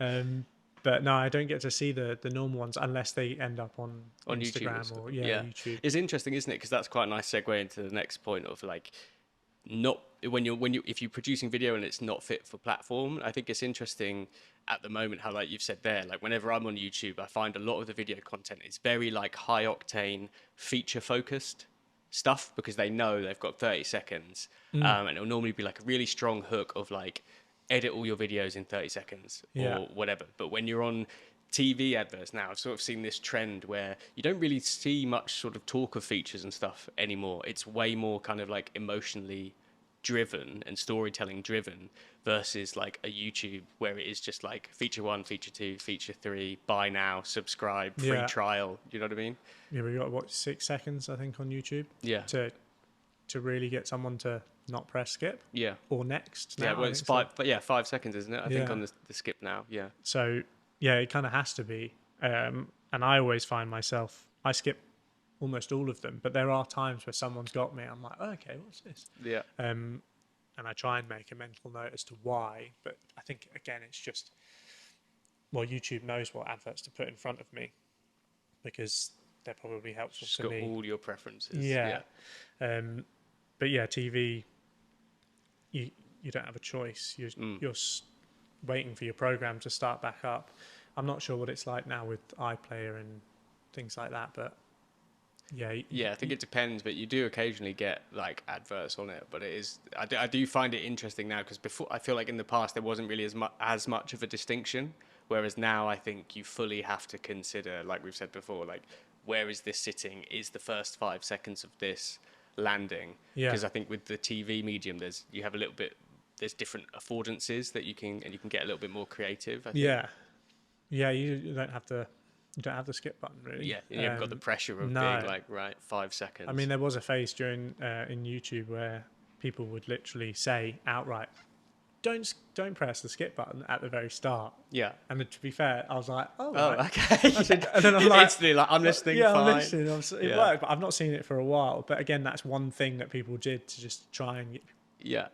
But no, I don't get to see the normal ones unless they end up on Instagram YouTube or YouTube. It's interesting, isn't it? Because that's quite a nice segue into the next point of like not when you if you're producing video and it's not fit for platform. I think it's interesting at the moment how, like you've said there, like whenever I'm on YouTube, I find a lot of the video content is very like high octane feature focused stuff because they know they've got 30 seconds and it'll normally be like a really strong hook of like edit all your videos in 30 seconds or whatever. But when you're on TV adverts now, I've sort of seen this trend where you don't really see much sort of talk of features and stuff anymore. It's way more kind of like emotionally driven and storytelling driven versus like a YouTube where it is just like feature 1, feature 2, feature 3, buy now, subscribe, free trial. You know what I mean? Yeah, we got 6 seconds I think on YouTube. Yeah. To really get someone to not press skip. Yeah. Or next. Now, well, it's 5, but 5 seconds, isn't it? I think on the skip now. Yeah. So yeah, it kind of has to be. And I always find myself, I skip almost all of them, but there are times where someone's got me. I'm like, oh, okay, what's this? Yeah. And I try and make a mental note as to why. But I think, again, it's just, well, YouTube knows what adverts to put in front of me because they're probably helpful Just to got me. all your preferences. Yeah. But yeah, TV, you don't have a choice. You're waiting for your program to start back up. I'm not sure what it's like now with iPlayer and things like that, but I think it depends. But you do occasionally get like adverts on it. But it is, I do find it interesting now because before I feel like in the past there wasn't really as much of a distinction, whereas now I think you fully have to consider, like we've said before, like where is this sitting? Is the first 5 seconds of this landing? Because I think with the TV medium, there's different affordances that you can get a little bit more creative. I think. You don't have the skip button really. Yeah, you haven't got the pressure of being like 5 seconds. I mean, there was a phase during in YouTube where people would literally say outright, "Don't press the skip button at the very start." Yeah. And to be fair, I was like, "Oh, right. Okay." And then I'm like, instantly like, "I'm listening." Yeah, fine. I'm listening. It worked, but I've not seen it for a while. But again, that's one thing that people did to just try and get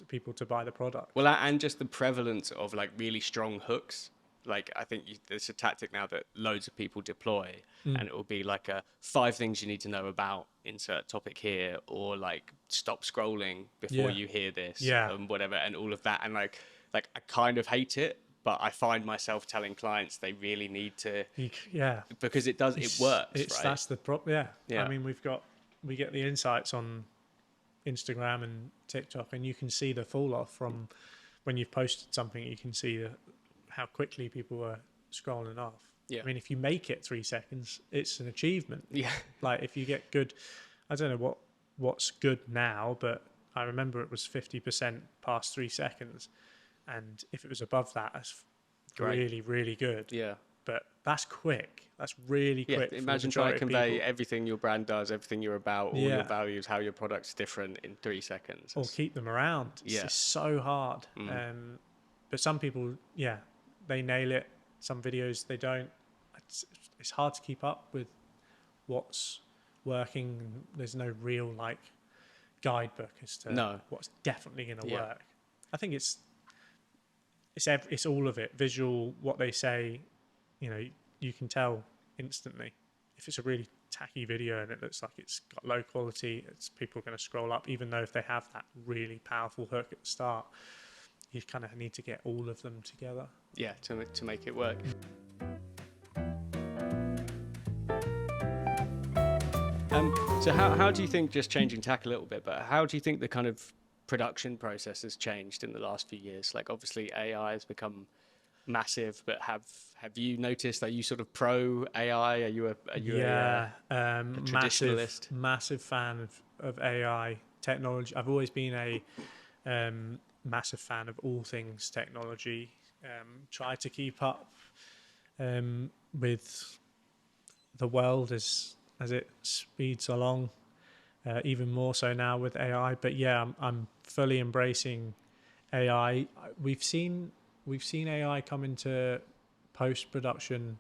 people to buy the product. Well, and just the prevalence of like really strong hooks. Like I think there's a tactic now that loads of people deploy, and it will be like 5 things you need to know about insert topic here, or like stop scrolling before you hear this, and whatever, and all of that. And like I kind of hate it, but I find myself telling clients they really need to, Yeah, because it works, right? That's the problem. Yeah. Yeah. I mean, we get the insights on Instagram and TikTok, and you can see the fall off from when you've posted something. You can see how quickly people are scrolling off. Yeah. I mean, if you make it 3 seconds, it's an achievement. Yeah. Like if you get good, I don't know what's good now, but I remember it was 50% past 3 seconds, and if it was above that, that's Great. really, really good. Yeah. But that's quick. That's really Yeah, quick. imagine trying to convey everything your brand does, everything you're about, all your values, how your product's different in 3 seconds. Or keep them around. It's so hard. But some people, they nail it. Some videos they don't. It's hard to keep up with what's working. There's no real like guidebook as to what's definitely going to work. I think it's all of it. Visual, what they say, you can tell instantly. If it's a really tacky video and it looks like it's got low quality, people are going to scroll up, even though if they have that really powerful hook at the start. You kind of need to get all of them together. Yeah, to make it work. So how do you think, just changing tack a little bit, but how do you think the kind of production process has changed in the last few years? Like obviously AI has become massive, but have you noticed, are you sort of pro AI? Are you a traditionalist? Massive fan of AI technology. I've always been a massive fan of all things technology. Try to keep up with the world as it speeds along, even more so now with AI. But yeah, I'm fully embracing AI. We've seen AI come into post-production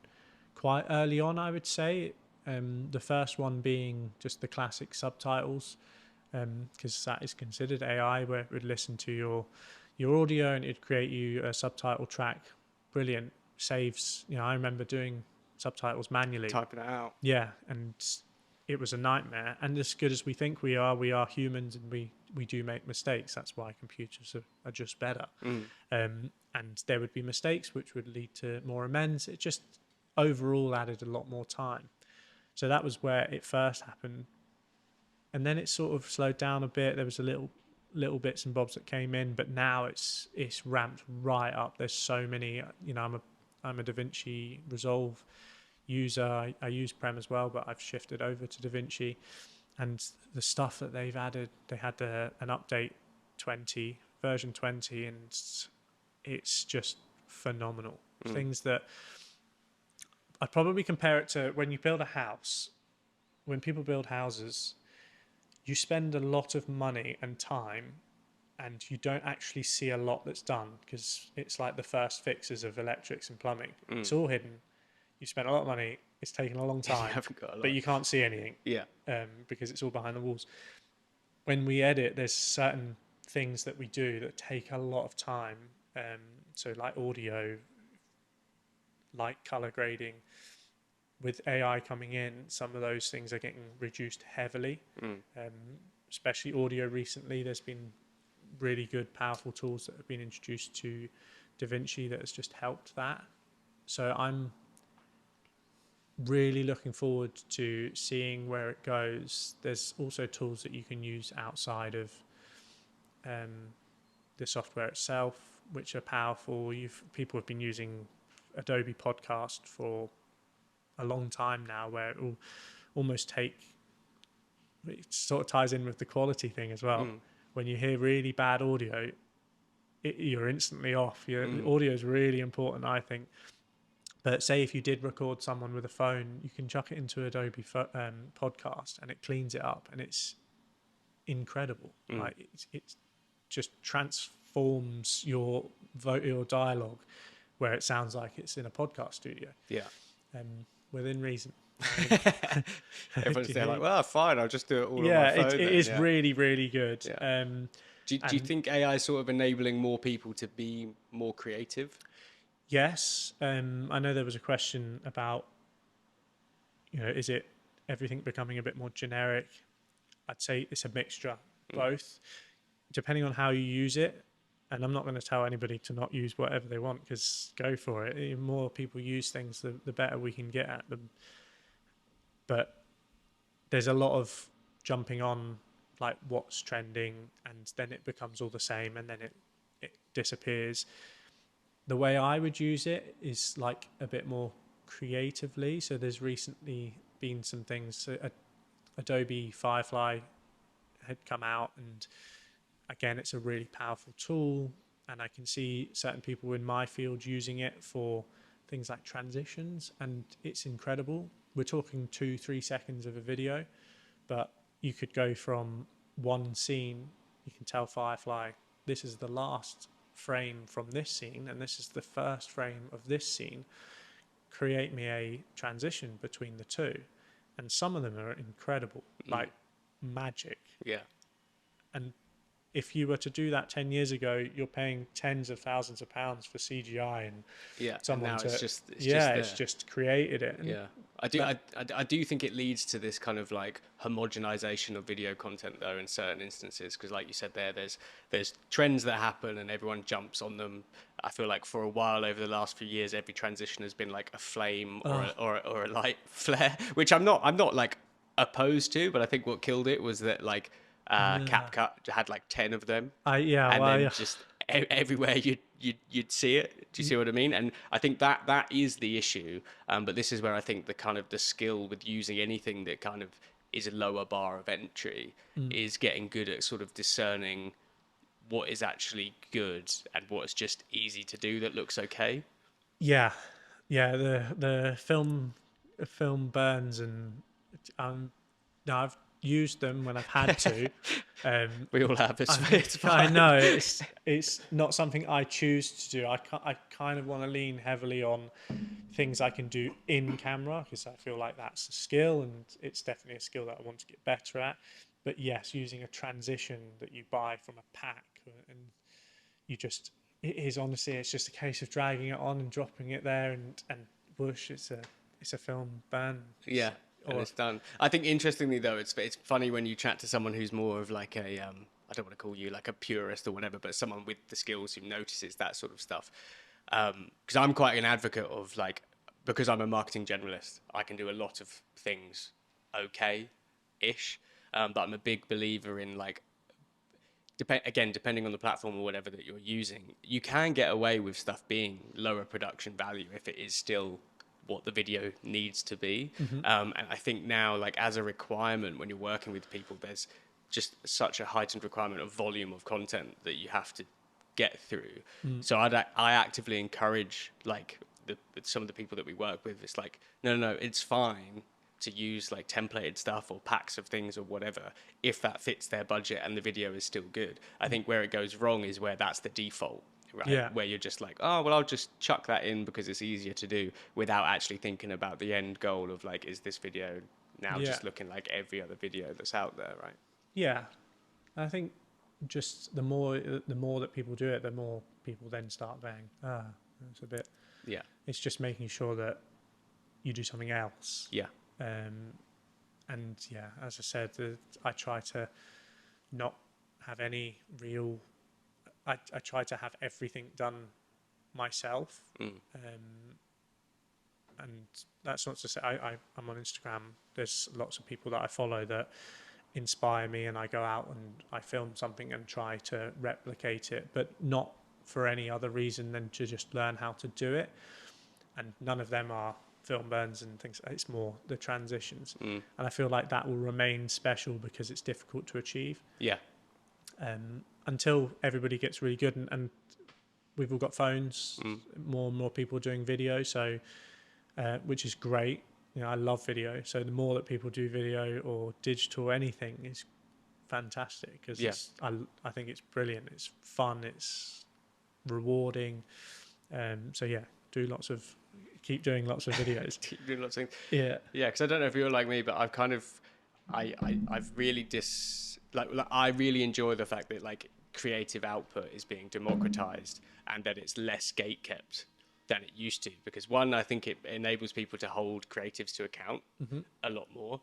quite early on, I would say. The first one being just the classic subtitles, because that is considered AI, where it would listen to your audio and it'd create you a subtitle track. Brilliant. Saves, I remember doing subtitles manually. Typing it out. Yeah, and it was a nightmare. And as good as we think we are humans, and we do make mistakes. That's why computers are just better. And there would be mistakes which would lead to more amends. It just overall added a lot more time. So that was where it first happened. And then it sort of slowed down a bit. There was a little bits and bobs that came in, but now it's ramped right up. There's so many, I'm a DaVinci Resolve user. I use Prem as well, but I've shifted over to DaVinci, and the stuff that they've added, they had an update version 20, and it's just phenomenal. Things that I'd probably compare it to when you build a house. When people build houses, you spend a lot of money and time, and you don't actually see a lot that's done, because it's like the first fixes of electrics and plumbing. It's all hidden. You spend a lot of money. It's taken a long time, but you can't see anything. Yeah. Because it's all behind the walls. When we edit, there's certain things that we do that take a lot of time. So like audio, like color grading. With AI coming in, some of those things are getting reduced heavily, especially audio recently. There's been really good, powerful tools that have been introduced to DaVinci that has just helped that. So I'm really looking forward to seeing where it goes. There's also tools that you can use outside of the software itself, which are powerful. People have been using Adobe Podcast for a long time now, where it will almost it sort of ties in with the quality thing as well. When you hear really bad audio, you're instantly off. Audio is really important, I think. But say if you did record someone with a phone, you can chuck it into Adobe Podcast and it cleans it up, and it's incredible. Like it just transforms your dialogue, where it sounds like it's in a podcast studio. Yeah. Within reason. Everyone's there like, well, fine, I'll just do it all on my phone. It is really, really good. Yeah. Do you think AI is sort of enabling more people to be more creative? Yes. I know there was a question about, is it everything becoming a bit more generic? I'd say it's a mixture, both. Depending on how you use it, And I'm not going to tell anybody to not use whatever they want, because go for it. The more people use things, the better we can get at them. But there's a lot of jumping on like what's trending, and then it becomes all the same, and then it disappears. The way I would use it is like a bit more creatively. So there's recently been some things. So Adobe Firefly had come out, and again, it's a really powerful tool, and I can see certain people in my field using it for things like transitions, and it's incredible. We're talking 2-3 seconds of a video, but you could go from one scene, you can tell Firefly, this is the last frame from this scene, and this is the first frame of this scene. Create me a transition between the two. And some of them are incredible, like magic. Yeah. And if you were to do that 10 years ago, you're paying tens of thousands of pounds for CGI, and someone and now it's just created it. And I do think it leads to this kind of like homogenization of video content though in certain instances, because like you said there's trends that happen and everyone jumps on them. I feel like for a while over the last few years, every transition has been like a flame or a light flare, which I'm not like opposed to, but I think what killed it was that like CapCut had like 10 of them, just everywhere you'd see it. Do you see what I mean? And I think that is the issue. But this is where I think the kind of the skill with using anything that kind of is a lower bar of entry is getting good at sort of discerning what is actually good and what is just easy to do that looks okay. Yeah, the film burns, and no, I've used them when I've had to. We all have. It's fine. I know it's not something I choose to do. I kind of want to lean heavily on things I can do in camera, because I feel like that's a skill, and it's definitely a skill that I want to get better at. But yes, using a transition that you buy from a pack, and it's just a case of dragging it on and dropping it there, and whoosh, it's a film burn. Yeah. And it's done. I think interestingly though, it's funny when you chat to someone who's more of like a I don't want to call you like a purist or whatever, but someone with the skills who notices that sort of stuff. Because I'm quite an advocate of like, because I'm a marketing generalist, I can do a lot of things okay-ish, but I'm a big believer in like, depending on the platform or whatever that you're using, you can get away with stuff being lower production value if it is still what the video needs to be. And I think now, like as a requirement when you're working with people, there's just such a heightened requirement of volume of content that you have to get through. So I actively encourage like some of the people that we work with, it's like, no, it's fine to use like templated stuff or packs of things or whatever, if that fits their budget and the video is still good. I think where it goes wrong is where that's the default. Right, yeah. Where you're just like, oh, well, I'll just chuck that in because it's easier to do, without actually thinking about the end goal of like, is this video now just looking like every other video that's out there, right? Yeah, I think just the more that people do it, the more people then start going, it's a bit. Yeah, it's just making sure that you do something else. Yeah, and yeah, as I said, I try to not have any real. I try to have everything done myself, and that's not to say I'm on Instagram. There's lots of people that I follow that inspire me, and I go out and I film something and try to replicate it, but not for any other reason than to just learn how to do it. And none of them are film burns and things. It's more the transitions, and I feel like that will remain special because it's difficult to achieve. Yeah. Until everybody gets really good, and we've all got phones, more and more people doing video, so which is great. You know, I love video, so the more that people do video or digital anything is fantastic, because I think it's brilliant, it's fun, it's rewarding. So yeah, keep doing lots of videos. Keep doing lots of things. Yeah, because I don't know if you're like me, but I've kind of I've really I really enjoy the fact that like creative output is being democratized and that it's less gatekept than it used to, because one, I think it enables people to hold creatives to account a lot more.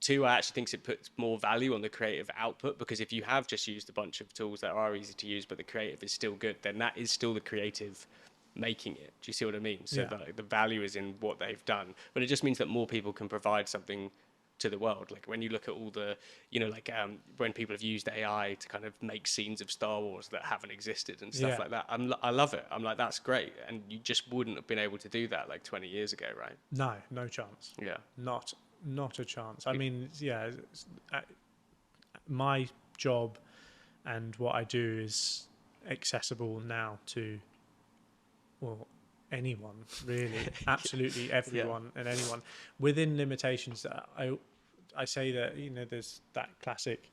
Two, I actually think it puts more value on the creative output, because if you have just used a bunch of tools that are easy to use, but the creative is still good, then that is still the creative making it. Do you see what I mean? So Yeah. the value is in what they've done, but it just means that more people can provide something to the world. Like when you look at all the, like when people have used AI to kind of make scenes of Star Wars that haven't existed and stuff Yeah. like that, I love it. I'm like, that's great, and you just wouldn't have been able to do that like 20 years ago, right? No, no chance. Yeah. Not a chance. I mean, yeah, my job and what I do is accessible now to, well, anyone really, absolutely everyone and anyone, within limitations. That I say that, there's that classic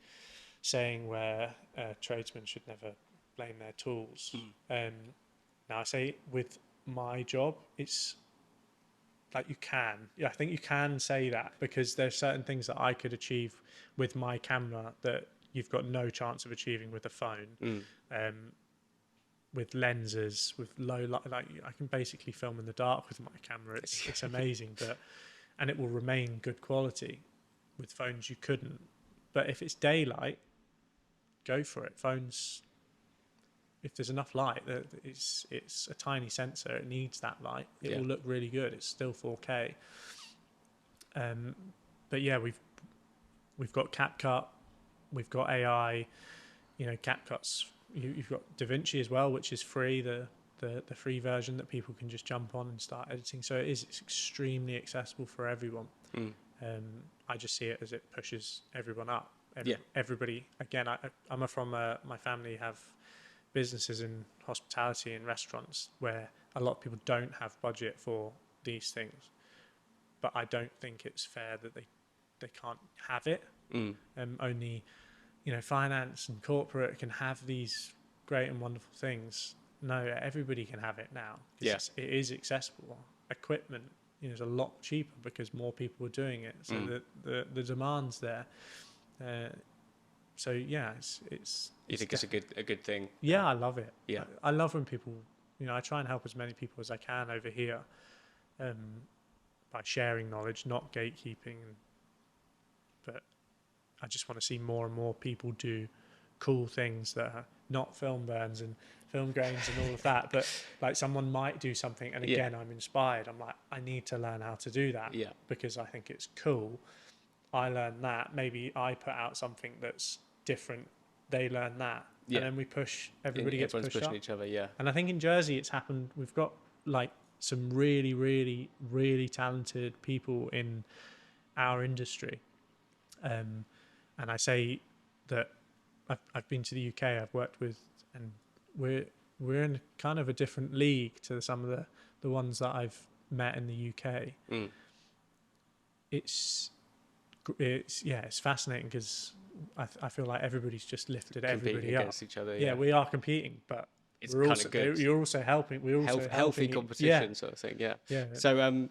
saying where tradesmen should never blame their tools. Now I say with my job, it's like I think you can say that, because there's certain things that I could achieve with my camera that you've got no chance of achieving with a phone. With lenses, with low light, like I can basically film in the dark with my camera. It's amazing, and it will remain good quality. With phones, you couldn't. But if it's daylight, go for it. Phones, if there's enough light, it's a tiny sensor. It needs that light. It will look really good. It's still 4K. But yeah, we've got CapCut, we've got AI. CapCut's, you've got DaVinci as well, which is free. The free version that people can just jump on and start editing. So it's extremely accessible for everyone. I just see it as it pushes everyone up. Everybody. Again, I'm from my family have businesses in hospitality and restaurants where a lot of people don't have budget for these things, but I don't think it's fair that they can't have it. Only finance and corporate can have these great and wonderful things. No, everybody can have it now. It is accessible. Equipment is a lot cheaper because more people are doing it, so the demand's there. So yeah, it's you think it's a good thing? Yeah, I love it. Yeah, I love when people, I try and help as many people as I can over here, by sharing knowledge, not gatekeeping. But I just want to see more and more people do cool things that are not film burns and film grains and all of that, but like someone might do something, and again, I'm inspired. I'm like, I need to learn how to do that because I think it's cool. I learn that. Maybe I put out something that's different. They learn that, and then we push. Everybody gets pushed pushing up. each other. Yeah, and I think in Jersey it's happened. We've got like some really, really, really talented people in our industry, and I say that I've been to the UK. I've worked with, and we're in kind of a different league to some of the ones that I've met in the UK. It's fascinating because I feel like everybody's just lifted everybody up against each other. Yeah, we are competing, but it's kind of good. You're also helping. We're also healthy competition sort of thing. Yeah. So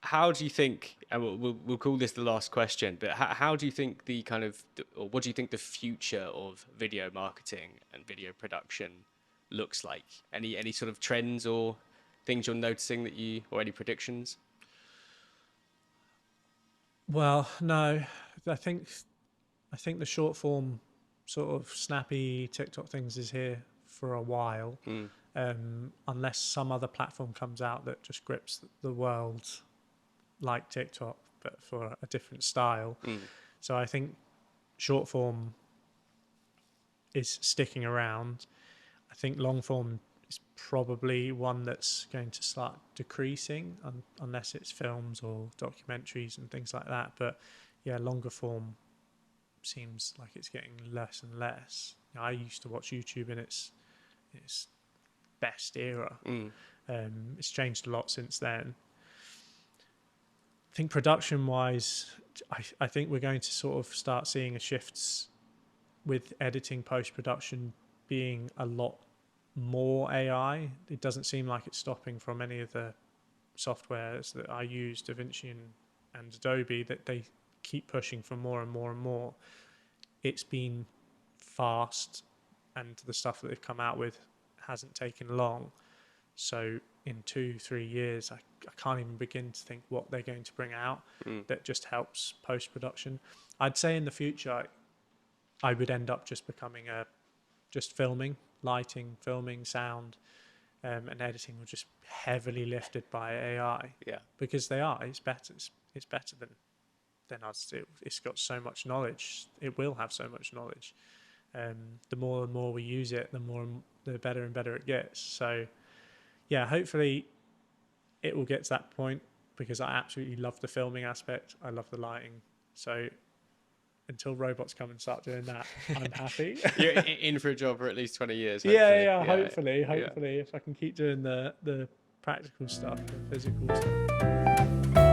how do you think? And we'll call this the last question. But how do you think or what do you think the future of video marketing and video production looks like? Any sort of trends or things you're noticing or any predictions? Well, no, I think the short form sort of snappy TikTok things is here for a while, unless some other platform comes out that just grips the world like TikTok, but for a different style. So I think short form is sticking around. I think long form is probably one that's going to start decreasing unless it's films or documentaries and things like that. But yeah, longer form seems like it's getting less and less. I used to watch YouTube in its best era. It's changed a lot since then. I think production wise, I think we're going to sort of start seeing a shift with editing, post-production being a lot more AI. It doesn't seem like it's stopping from any of the softwares that I use, DaVinci and Adobe, that they keep pushing for more and more and more. It's been fast, and the stuff that they've come out with hasn't taken long. So in 2-3 years, I can't even begin to think what they're going to bring out that just helps post-production. I'd say in the future, I would end up just becoming just filming, lighting, filming, sound, and editing will just heavily lifted by AI. Yeah. Because they are. It's better. It's better than us. It's got so much knowledge. It will have so much knowledge. The more and more we use it, the better and better it gets. So, yeah, hopefully it will get to that point, because I absolutely love the filming aspect. I love the lighting. So until robots come and start doing that, I'm happy. You're in for a job for at least 20 years. Yeah, Hopefully. hopefully, if I can keep doing the practical stuff, the physical stuff.